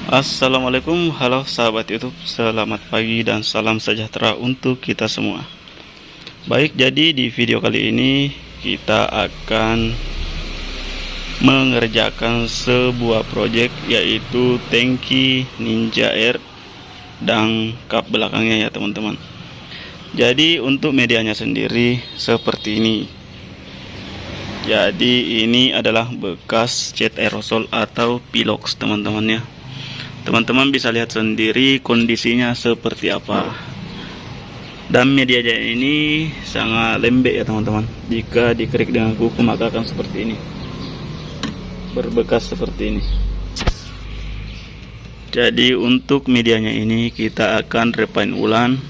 Assalamualaikum, halo sahabat YouTube, selamat pagi dan salam sejahtera untuk kita semua. Baik, jadi di video kali ini kita akan mengerjakan sebuah proyek, yaitu tangki Ninja Air dan kap belakangnya ya teman-teman. Jadi untuk medianya sendiri seperti ini. Jadi ini adalah bekas cat aerosol atau pilox teman-teman ya. Teman-teman bisa lihat sendiri kondisinya seperti apa. Dan medianya ini sangat lembek ya teman-teman. Jika dikerik dengan kuku maka akan seperti ini, berbekas seperti ini. Jadi untuk medianya ini kita akan repaint ulang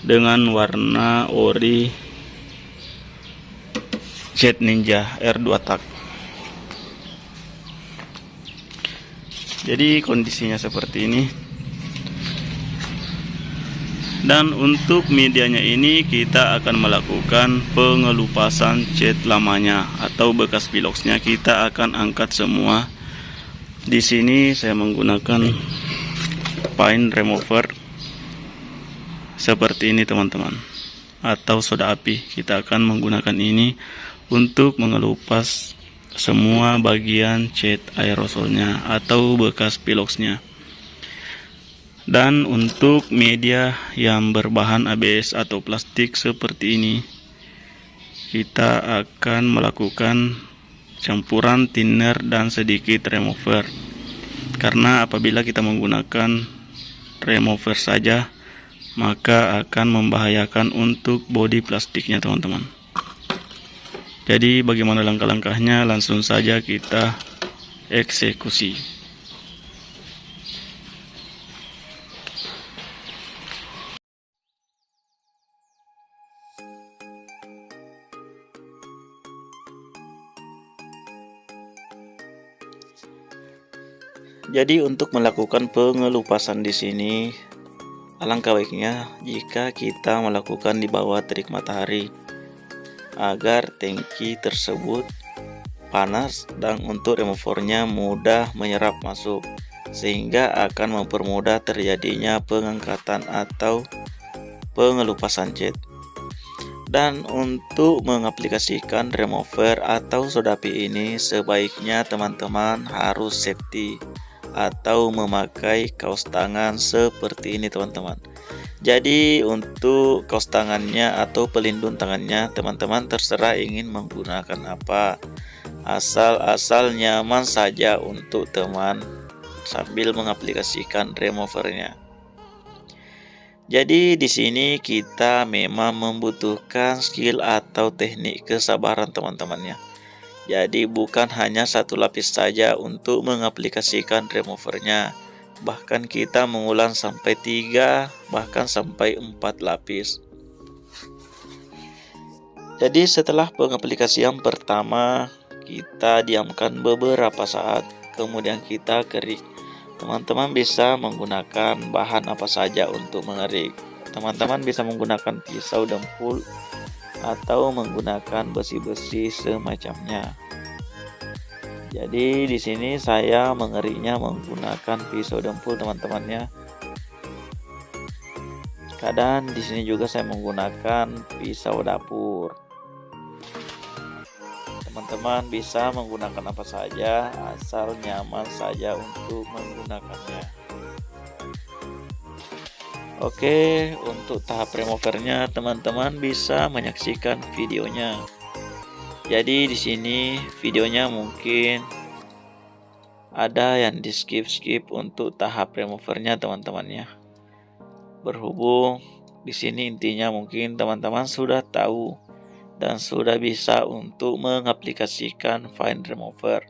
dengan warna ori cat Ninja R2 tak. Jadi kondisinya seperti ini. Dan untuk medianya ini kita akan melakukan pengelupasan cat lamanya atau bekas piloxnya. Kita akan angkat semua. Di sini saya menggunakan paint remover seperti ini teman-teman, atau soda api. Kita akan menggunakan ini untuk mengelupas semua bagian cat aerosolnya atau bekas piloxnya. Dan untuk media yang berbahan ABS atau plastik seperti ini, kita akan melakukan campuran thinner dan sedikit remover, karena apabila kita menggunakan remover saja maka akan membahayakan untuk bodi plastiknya teman-teman. Jadi bagaimana langkah-langkahnya, langsung saja kita eksekusi. Jadi untuk melakukan pengelupasan di sini, alangkah baiknya jika kita melakukan di bawah terik matahari agar tangki tersebut panas dan untuk removernya mudah menyerap masuk, sehingga akan mempermudah terjadinya pengangkatan atau pengelupasan cat. Dan untuk mengaplikasikan remover atau soda api ini, sebaiknya teman-teman harus safety atau memakai kaos tangan seperti ini teman-teman. Jadi untuk kaos tangannya atau pelindung tangannya teman-teman terserah ingin menggunakan apa, asal nyaman saja untuk teman sambil mengaplikasikan removernya. Jadi di sini kita memang membutuhkan skill atau teknik kesabaran teman-temannya. Jadi bukan hanya satu lapis saja untuk mengaplikasikan removernya, bahkan kita mengulang sampai 3 bahkan sampai 4 lapis. Jadi setelah pengaplikasian pertama kita diamkan beberapa saat, kemudian kita kerik. Teman-teman bisa menggunakan bahan apa saja untuk mengerik. Teman-teman bisa menggunakan pisau dempul atau menggunakan besi-besi semacamnya. Jadi di sini saya mengeriknya menggunakan pisau dempul teman-temannya. Kadang di sini juga saya menggunakan pisau dapur. Teman-teman bisa menggunakan apa saja asal nyaman saja untuk menggunakannya. Oke, untuk tahap removernya teman-teman bisa menyaksikan videonya. Jadi di sini videonya mungkin ada yang di skip untuk tahap removernya teman-temannya. Berhubung di sini intinya mungkin teman-teman sudah tahu dan sudah bisa untuk mengaplikasikan file remover.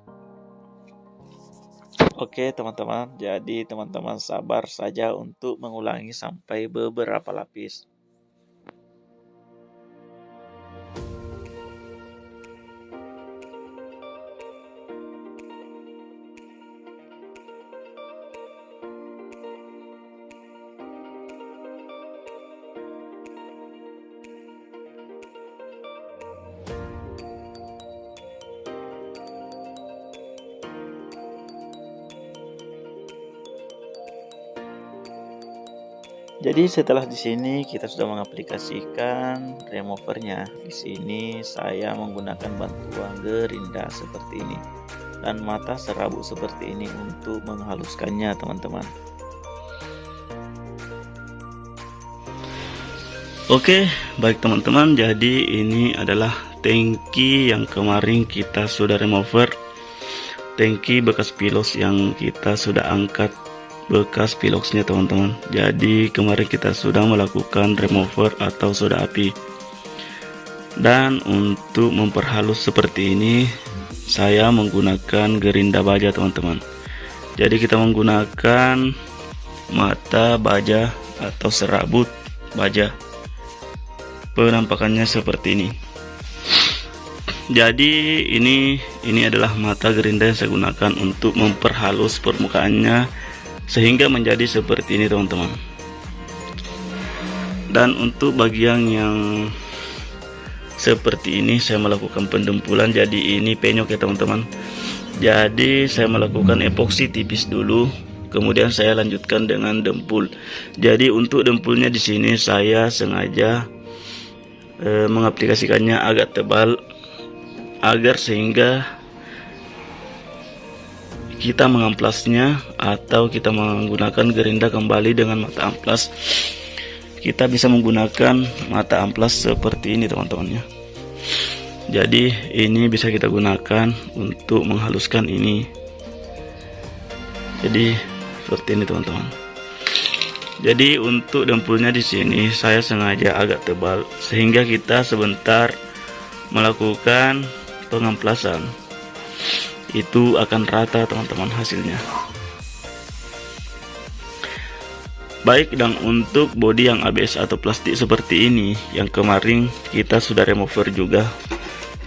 Oke teman-teman, jadi teman-teman sabar saja untuk mengulangi sampai beberapa lapis. Jadi setelah di sini kita sudah mengaplikasikan removernya. Di sini saya menggunakan bantuan gerinda seperti ini dan mata serabut seperti ini untuk menghaluskannya, teman-teman. Oke, baik teman-teman, jadi ini adalah tangki yang kemarin kita sudah remover, tangki bekas pilos yang kita sudah angkat bekas piloksnya, teman-teman. Jadi kemarin kita sudah melakukan remover atau soda api, dan untuk memperhalus seperti ini saya menggunakan gerinda baja, teman-teman. Jadi kita menggunakan mata baja atau serabut baja. Penampakannya seperti ini. Jadi ini adalah mata gerinda yang saya gunakan untuk memperhalus permukaannya sehingga menjadi seperti ini, teman-teman. Dan untuk bagian yang seperti ini saya melakukan pendempulan. Jadi ini penyok ya, teman-teman. Jadi saya melakukan epoksi tipis dulu, kemudian saya lanjutkan dengan dempul. Jadi untuk dempulnya di sini saya sengaja mengaplikasikannya agak tebal agar sehingga kita mengamplasnya atau kita menggunakan gerinda kembali dengan mata amplas, kita bisa menggunakan mata amplas seperti ini, teman-teman ya. Jadi ini bisa kita gunakan untuk menghaluskan ini. Jadi seperti ini, teman-teman. Jadi untuk dempulnya di sini saya sengaja agak tebal sehingga kita sebentar melakukan pengamplasan itu akan rata, teman-teman, hasilnya. Baik, dan untuk bodi yang ABS atau plastik seperti ini yang kemarin kita sudah remover juga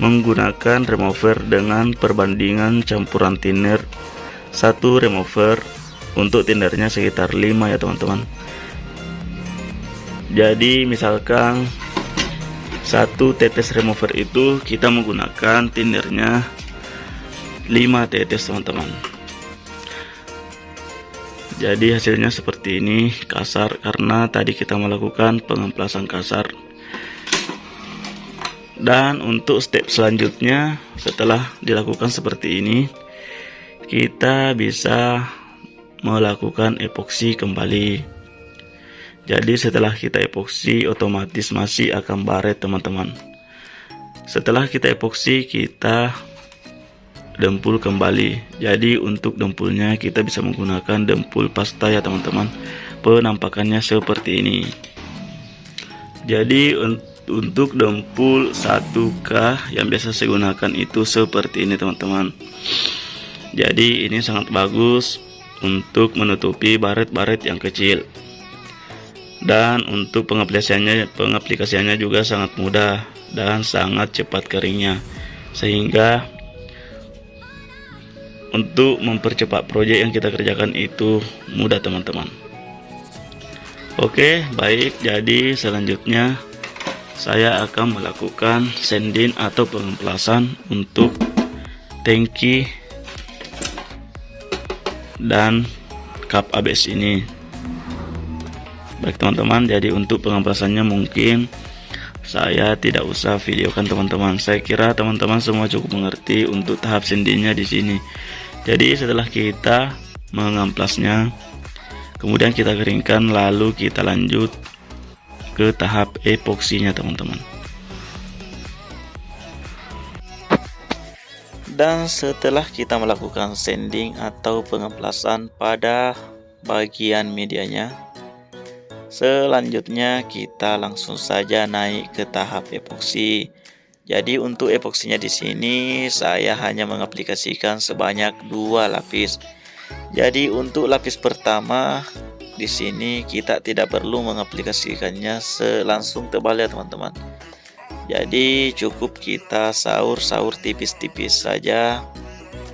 menggunakan remover dengan perbandingan campuran thinner 1 remover, untuk tinnernya sekitar 5 ya, teman-teman. Jadi misalkan 1 tetes remover itu kita menggunakan tinnernya 5 tetes, teman-teman. Jadi hasilnya seperti ini, kasar karena tadi kita melakukan pengamplasan kasar. Dan untuk step selanjutnya setelah dilakukan seperti ini, kita bisa melakukan epoksi kembali. Jadi setelah kita epoksi otomatis masih akan baret, teman-teman. Setelah kita epoksi kita dempul kembali. Jadi untuk dempulnya kita bisa menggunakan dempul pasta ya, teman-teman. Penampakannya seperti ini. Jadi untuk dempul 1K yang biasa saya gunakan itu seperti ini, teman-teman. Jadi ini sangat bagus untuk menutupi baret-baret yang kecil. Dan untuk pengaplikasiannya juga sangat mudah dan sangat cepat keringnya, sehingga untuk mempercepat proyek yang kita kerjakan itu mudah, teman-teman. Oke, baik. Jadi selanjutnya saya akan melakukan sanding atau pengemplasan untuk tangki dan kap ABS ini. Baik, teman-teman, jadi untuk pengemplasannya mungkin saya tidak usah videokan, teman-teman. Saya kira teman-teman semua cukup mengerti untuk tahap sandingnya di sini. Jadi setelah kita mengamplasnya, kemudian kita keringkan, lalu kita lanjut ke tahap epoksinya, teman-teman. Dan setelah kita melakukan sanding atau pengemplasan pada bagian medianya, selanjutnya kita langsung saja naik ke tahap epoksi. Jadi untuk epoksinya di sini saya hanya mengaplikasikan sebanyak 2 lapis. Jadi untuk lapis pertama di sini kita tidak perlu mengaplikasikannya langsung tebal ya, teman-teman. Jadi cukup kita saur-saur tipis-tipis saja.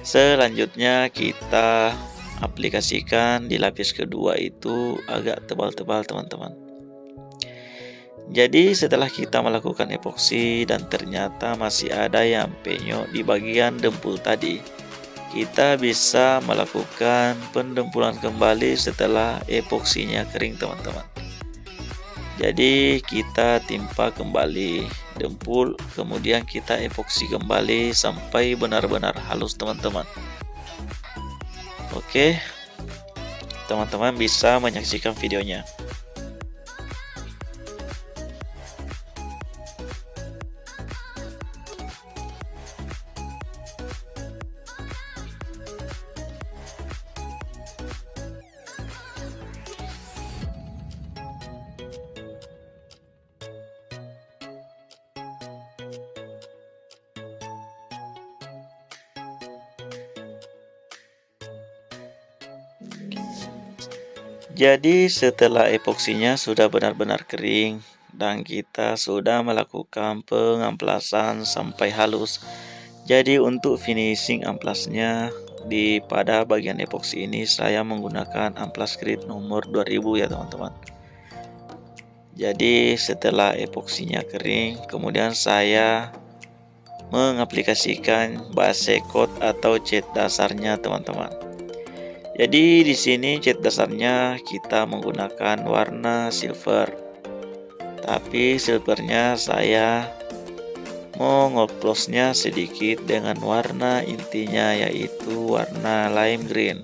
Selanjutnya kita aplikasikan di lapis kedua itu agak tebal-tebal, teman-teman. Jadi setelah kita melakukan epoksi dan ternyata masih ada yang penyok di bagian dempul tadi, kita bisa melakukan pendempulan kembali setelah epoksinya kering, teman-teman. Jadi kita timpa kembali dempul, kemudian kita epoksi kembali sampai benar-benar halus teman-teman. Oke, teman-teman bisa menyaksikan videonya. Jadi setelah epoksinya sudah benar-benar kering dan kita sudah melakukan pengamplasan sampai halus. Jadi untuk finishing amplasnya pada bagian epoksi ini saya menggunakan amplas grid nomor 2000 ya teman-teman. Jadi setelah epoksinya kering, kemudian saya mengaplikasikan base coat atau cat dasarnya teman-teman. Jadi di sini cat dasarnya kita menggunakan warna silver. Tapi silvernya saya mau ngoplosnya sedikit dengan warna intinya, yaitu warna lime green.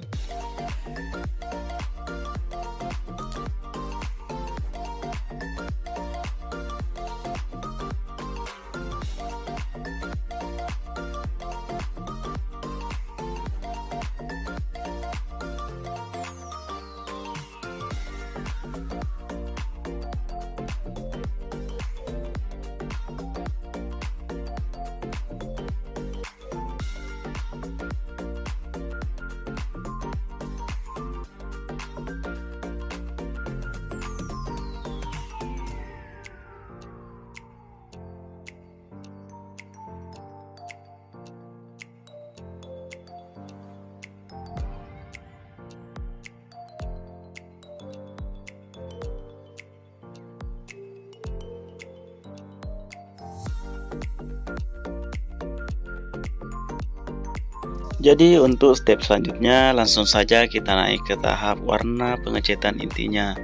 Jadi untuk step selanjutnya langsung saja kita naik ke tahap warna pengecatan intinya.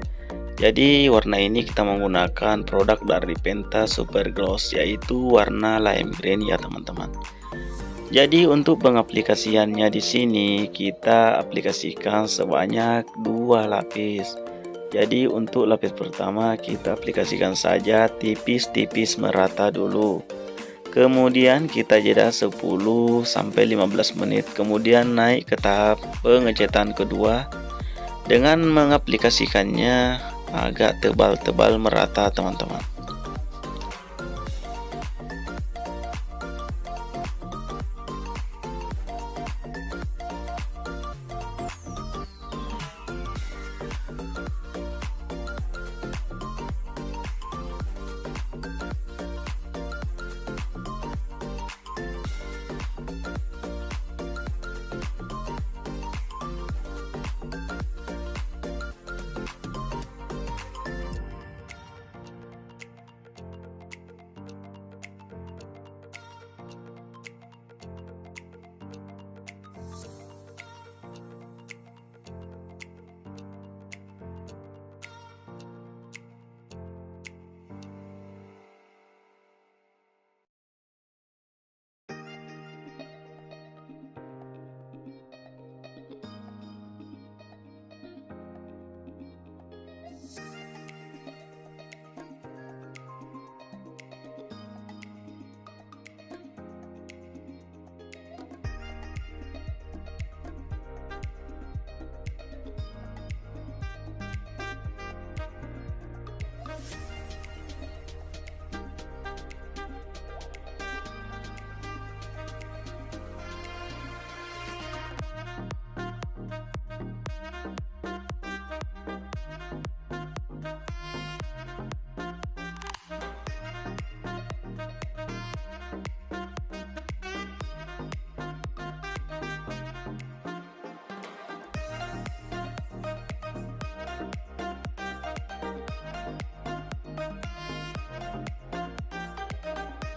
Jadi warna ini kita menggunakan produk dari Penta Super Gloss, yaitu warna lime green ya teman-teman. Jadi untuk pengaplikasiannya di sini kita aplikasikan sebanyak 2 lapis. Jadi untuk lapis pertama kita aplikasikan saja tipis-tipis merata dulu. Kemudian kita jeda 10-15 menit, kemudian naik ke tahap pengecatan kedua dengan mengaplikasikannya agak tebal-tebal merata teman-teman.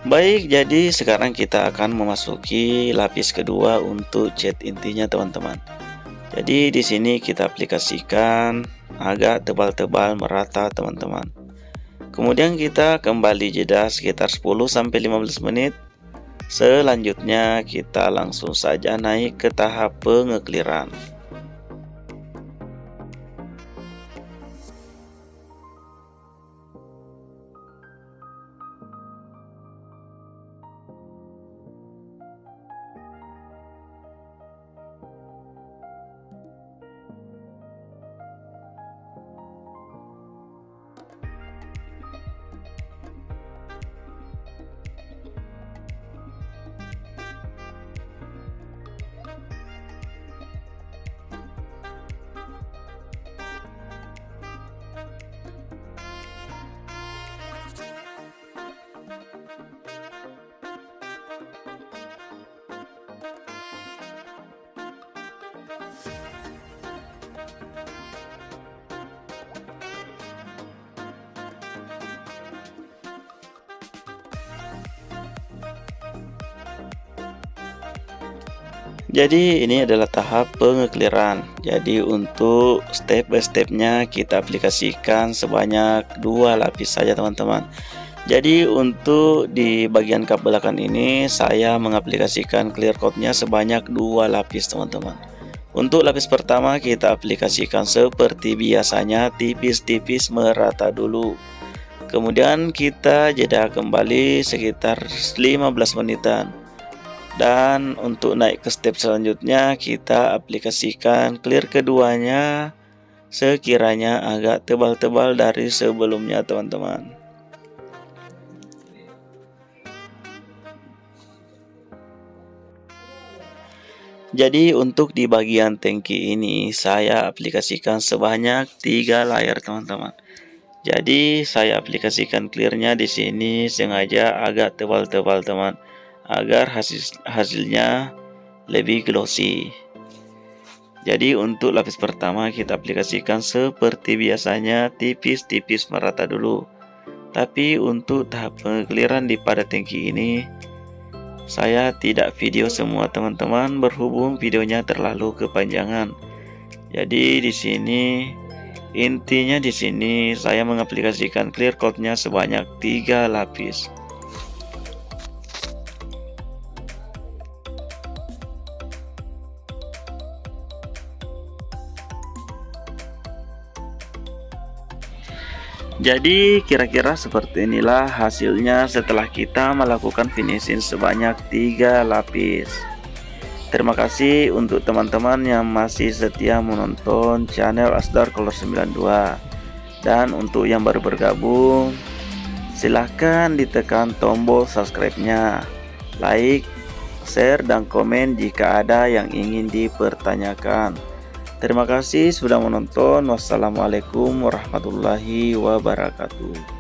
Baik, jadi sekarang kita akan memasuki lapis kedua untuk cat intinya teman-teman. Jadi di sini kita aplikasikan agak tebal-tebal merata teman-teman. Kemudian kita kembali jeda sekitar 10-15 menit. Selanjutnya kita langsung saja naik ke tahap pengekliran. Jadi ini adalah tahap pengekliran. Jadi untuk step by stepnya kita aplikasikan sebanyak 2 lapis saja teman-teman. Jadi untuk di bagian kap belakang ini saya mengaplikasikan clear coat-nya sebanyak 2 lapis teman-teman. Untuk lapis pertama kita aplikasikan seperti biasanya, tipis-tipis merata dulu. Kemudian kita jeda kembali sekitar 15 menitan. Dan untuk naik ke step selanjutnya kita aplikasikan clear keduanya sekiranya agak tebal-tebal dari sebelumnya teman-teman. Jadi untuk di bagian tangki ini saya aplikasikan sebanyak 3 layer teman-teman. Jadi saya aplikasikan clearnya di sini sengaja agak tebal-tebal teman, agar hasilnya lebih glossy. Jadi untuk lapis pertama kita aplikasikan seperti biasanya, tipis-tipis merata dulu. Tapi untuk tahap pengekliran di pada tangki ini saya tidak video semua teman-teman, berhubung videonya terlalu kepanjangan. Jadi di sini intinya di sini saya mengaplikasikan clear coat-nya sebanyak 3 lapis. Jadi kira-kira seperti inilah hasilnya setelah kita melakukan finishing sebanyak 3 lapis. Terima kasih untuk teman-teman yang masih setia menonton channel Asdar Color 92. Dan untuk yang baru bergabung, silahkan ditekan tombol subscribe-nya, like, share, dan komen jika ada yang ingin dipertanyakan. Terima kasih sudah menonton. Wassalamualaikum warahmatullahi wabarakatuh.